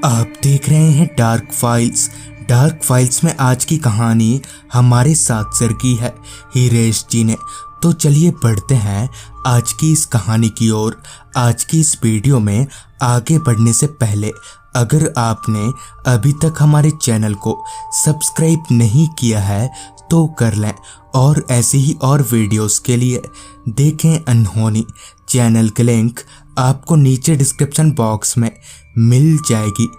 आप देख रहे हैं डार्क फाइल्स। डार्क फाइल्स में आज की कहानी हमारे साथ शेयर की है हिरेश जी ने। तो चलिए बढ़ते हैं आज की इस कहानी की ओर। आज की इस वीडियो में आगे बढ़ने से पहले अगर आपने अभी तक हमारे चैनल को सब्सक्राइब नहीं किया है तो कर लें, और ऐसे ही और वीडियोस के लिए देखें अनहोनी। चैनल के लिंक आपको नीचे डिस्क्रिप्शन बॉक्स में मिल जाएगी।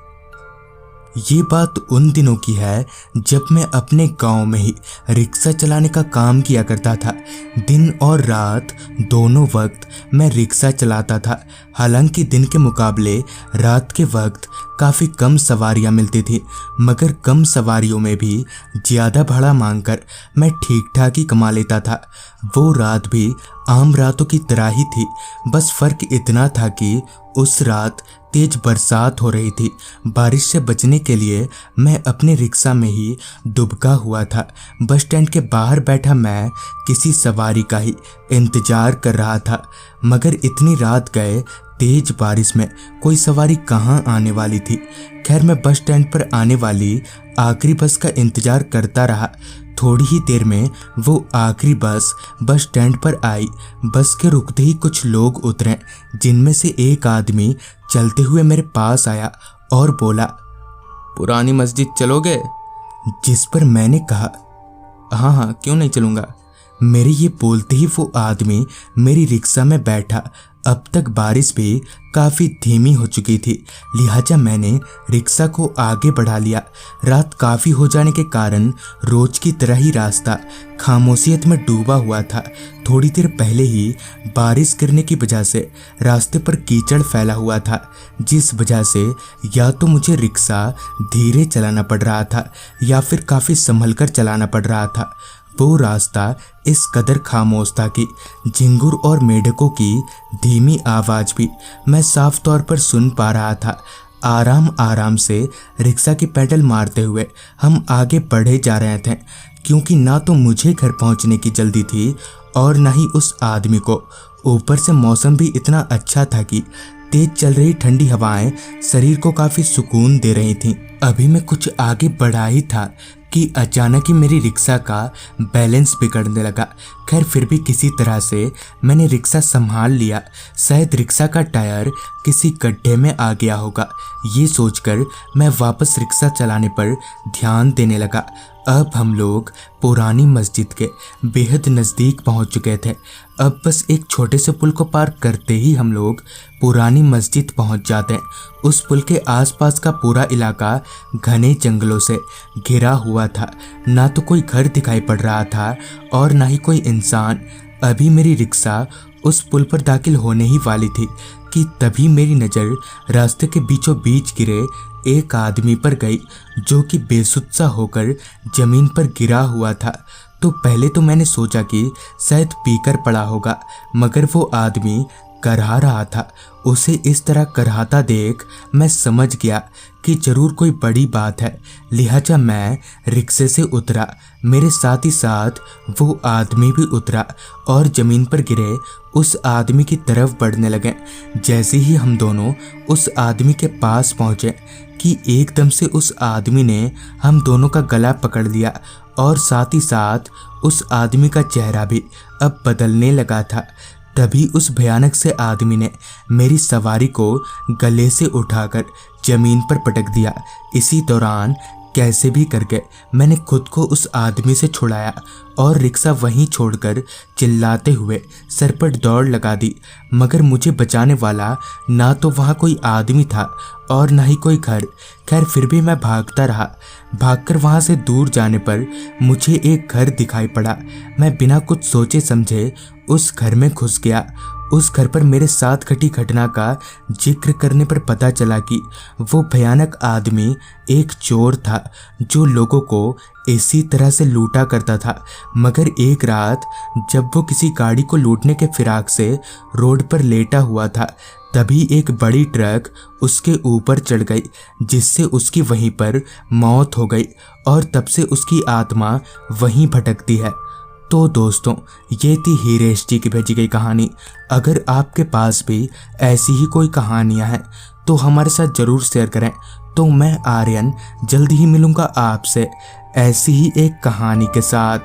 ये बात उन दिनों की है जब मैं अपने गांव में ही रिक्शा चलाने का काम किया करता था। दिन और रात दोनों वक्त मैं रिक्शा चलाता था। हालांकि दिन के मुकाबले रात के वक्त काफ़ी कम सवारियां मिलती थी, मगर कम सवारियों में भी ज़्यादा भाड़ा मांगकर मैं ठीक ठाक ही कमा लेता था। वो रात भी आम रातों की तरह ही थी, बस फ़र्क इतना था कि उस रात तेज बरसात हो रही थी। बारिश से बचने के लिए मैं अपने रिक्शा में ही दुबका हुआ था। बस स्टैंड के बाहर बैठा मैं किसी सवारी का ही इंतजार कर रहा था, मगर इतनी रात गए तेज बारिश में कोई सवारी कहाँ आने वाली थी। खैर मैं बस स्टैंड पर आने वाली आखिरी बस का इंतजार करता रहा। थोड़ी ही देर में वो आखिरी बस स्टैंड पर आई। बस के रुकते ही कुछ लोग उतरे, जिनमें से एक आदमी चलते हुए मेरे पास आया और बोला, पुरानी मस्जिद चलोगे? जिस पर मैंने कहा, हाँ क्यों नहीं चलूँगा। मेरे ये बोलते ही वो आदमी मेरी रिक्शा में बैठा। अब तक बारिश भी काफ़ी धीमी हो चुकी थी, लिहाजा मैंने रिक्शा को आगे बढ़ा लिया। रात काफ़ी हो जाने के कारण रोज की तरह ही रास्ता खामोशियत में डूबा हुआ था। थोड़ी देर पहले ही बारिश गिरने की वजह से रास्ते पर कीचड़ फैला हुआ था, जिस वजह से या तो मुझे रिक्शा धीरे चलाना पड़ रहा था या फिर काफ़ी संभल कर चलाना पड़ रहा था। वो रास्ता इस कदर खामोश था कि झिंगुर और मेढकों की धीमी आवाज़ भी मैं साफ तौर पर सुन पा रहा था। आराम आराम से रिक्शा की पेडल मारते हुए हम आगे बढ़े जा रहे थे, क्योंकि ना तो मुझे घर पहुंचने की जल्दी थी और ना ही उस आदमी को। ऊपर से मौसम भी इतना अच्छा था कि तेज चल रही ठंडी हवाएं शरीर को काफ़ी सुकून दे रही थीं। अभी मैं कुछ आगे बढ़ा ही था कि अचानक ही मेरी रिक्शा का बैलेंस बिगड़ने लगा। खैर फिर भी किसी तरह से मैंने रिक्शा संभाल लिया। शायद रिक्शा का टायर किसी गड्ढे में आ गया होगा, ये सोचकर मैं वापस रिक्शा चलाने पर ध्यान देने लगा। अब हम लोग पुरानी मस्जिद के बेहद नज़दीक पहुंच चुके थे। अब बस एक छोटे से पुल को पार करते ही हम लोग पुरानी मस्जिद पहुंच जाते हैं। उस पुल के आसपास का पूरा इलाका घने जंगलों से घिरा हुआ था। ना तो कोई घर दिखाई पड़ रहा था और ना ही कोई इंसान। अभी मेरी रिक्शा उस पुल पर दाखिल होने ही वाली थी कि तभी मेरी नज़र रास्ते के बीचों बीच गिरे एक आदमी पर गई, जो कि बेसुध सा होकर जमीन पर गिरा हुआ था। तो पहले तो मैंने सोचा कि शायद पीकर पड़ा होगा, मगर वो आदमी करहा रहा था। उसे इस तरह करहाता देख मैं समझ गया कि जरूर कोई बड़ी बात है, लिहाजा मैं रिक्शे से उतरा। मेरे साथ ही साथ वो आदमी भी उतरा और ज़मीन पर गिरे उस आदमी की तरफ बढ़ने लगे। जैसे ही हम दोनों उस आदमी के पास पहुँचे कि एकदम से उस आदमी ने हम दोनों का गला पकड़ लिया, और साथ ही साथ उस आदमी का चेहरा भी अब बदलने लगा था। तभी उस भयानक से आदमी ने मेरी सवारी को गले से उठाकर जमीन पर पटक दिया। इसी दौरान कैसे भी करके मैंने खुद को उस आदमी से छुड़ाया और रिक्शा वहीं छोड़कर चिल्लाते हुए सर पर दौड़ लगा दी। मगर मुझे बचाने वाला ना तो वहाँ कोई आदमी था और ना ही कोई घर। खैर फिर भी मैं भागता रहा। भागकर वहाँ से दूर जाने पर मुझे एक घर दिखाई पड़ा। मैं बिना कुछ सोचे समझे उस घर में घुस गया। उस घर पर मेरे साथ घटी घटना का जिक्र करने पर पता चला कि वो भयानक आदमी एक चोर था, जो लोगों को इसी तरह से लूटा करता था। मगर एक रात जब वो किसी गाड़ी को लूटने के फिराक से रोड पर लेटा हुआ था, तभी एक बड़ी ट्रक उसके ऊपर चढ़ गई, जिससे उसकी वहीं पर मौत हो गई और तब से उसकी आत्मा वहीं भटकती है। तो दोस्तों, ये थी हिरेश जी की भेजी गई कहानी। अगर आपके पास भी ऐसी ही कोई कहानियाँ हैं तो हमारे साथ ज़रूर शेयर करें। तो मैं आर्यन जल्दी ही मिलूंगा आपसे ऐसी ही एक कहानी के साथ।